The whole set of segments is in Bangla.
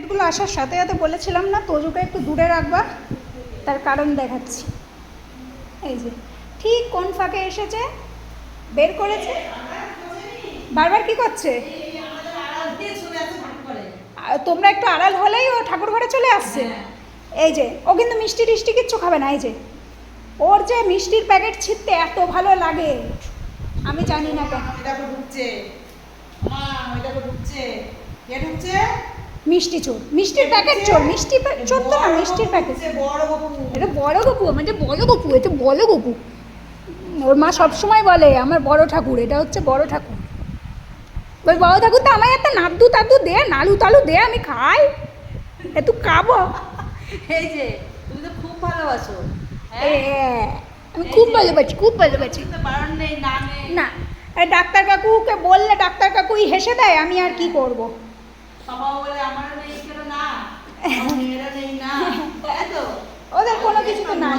প্যাকেটগুলো আসার সাথে সাথে বলেছিলাম না তোজুকে একটু দূরে রাখবা, তার কারণ দেখাচ্ছি। এই যে ঠিক কোন ফাঁকে এসেছে, বের করেছে, বারবার কি করছে, তোমরা একটু আড়াল হলেই ও ঠাকুর ঘরে চলে আসছে। এই যে ও কিন্তু মিষ্টি টিষ্টি কিচ্ছু খাবে না। এই যে ওর যে মিষ্টির প্যাকেট ছিঁড়তে এত ভালো লাগে আমি জানি না কেন। মিষ্টি চোর, মিষ্টির প্যাকেট চোর, মিষ্টি চোর তো না, মিষ্টির প্যাকেট। এটা বড় গপু, এটা বড় গপু, এটা বড় গপু। ওর মা সবসময় বলে আমার বড় ঠাকুর, এটা হচ্ছে বড় ঠাকুর। ওই বড় ঠাকুর তো আমায় একটা নাদু টাদু দে, নালু তালু দে, আমি খাই, একটু খাবো। এই যে তুমি তো খুব ভালোবাসো। আমি খুব ভালোবাসি, খুব ভালোবাসি। না ডাক্তার কাকুকে বললে ডাক্তার কাকুই হেসে দেয়, আমি আর কি করবো। ওদের কোনো কিছু তো না,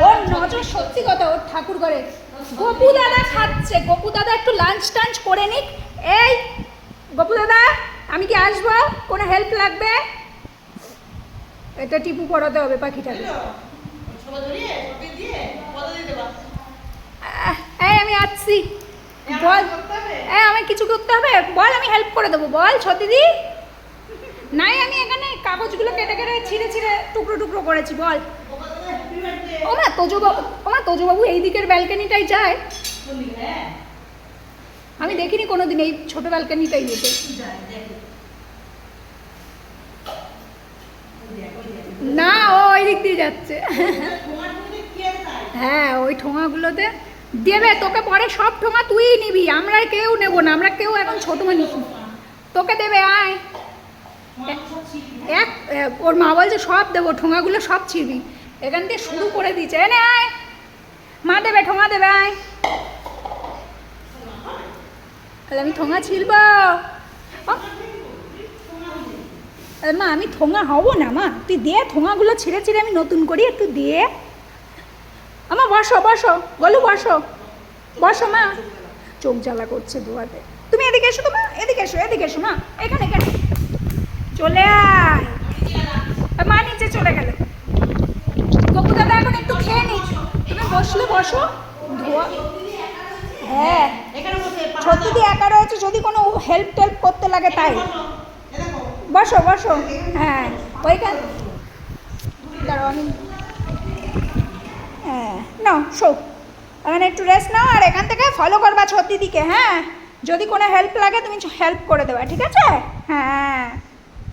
ওর নজর সত্যি কথা ওর ঠাকুর ঘরে। গপু দাদা খাচ্ছে, গপু দাদা একটু লাঞ্চ টাঞ্চ করে নিক। এই গপু দাদা আমি কি আসবো, কোনো হেল্প লাগবে? এটা টিপু পড়াতে হবে পাখিটাকে। এই আমি আসছি, বল। আমি কিছু করতে হবে বল, আমি হেল্প করে দেবো, বল সতীদি। নাই আমি এখানে কাগজগুলো কেটে কেটে ছিঁড়ে ছিঁড়ে টুকরো টুকরো করেছি, বল। তোজবাবু এই দিকের ব্যালকানিটাই যায়, আমি দেখিনি কোনোদিন এই ছোট ব্যালকানিটাই যেতে। না ও ওই দিক দিয়ে যাচ্ছে। হ্যাঁ ওই ঠোঙাগুলোতে দেবে তোকে, পরে সব ঠোঙা তুই নিবি, আমরা কেউ নেবো না, আমরা কেউ এখন ছোট মানুষ। তোকে দেবে, আয়। ওর মা বলছে সব দেবো, ঠোঙাগুলো সব ছিঁড়বি, এখান থেকে শুরু করে দিচ্ছে। এনে আয়, মা দেবে, ঠোঙা দেবে, আয়। আমি ঠোঙা ছিঁড়ব মা, আমি ঠোঙা হব না মা, তুই দে ঠোঙাগুলো ছিঁড়ে ছিঁড়ে আমি নতুন করি, একটু দিয়ে। আমা বসো বসো, বলো বসো বসো মা। চোখ জ্বালা করছে দুয়াতে। তুমি এদিকে এসো তো মা, এদিকে এসো, এদিকে এসো মা, এখানে এখানে চলে আয়। মা নিচে চলে গেল। গপু দাদা এখন একটু খেয়ে নি, তুমি বসলে বসো। ধোয়া, হ্যাঁ সত্যি একা রয়েছে, যদি কোনো হেল্প টেল্প করতে লাগে তাই। বসো বসো, হ্যাঁ ওইখান দাঁড়াও আমি, হ্যাঁ নাও শো, এখানে একটু রেস্ট নাও, আর এখান থেকে ফলো করবা সত্যি দিকে। হ্যাঁ যদি কোনো হেল্প লাগে তুমি হেল্প করে দেবা, ঠিক আছে? হ্যাঁ।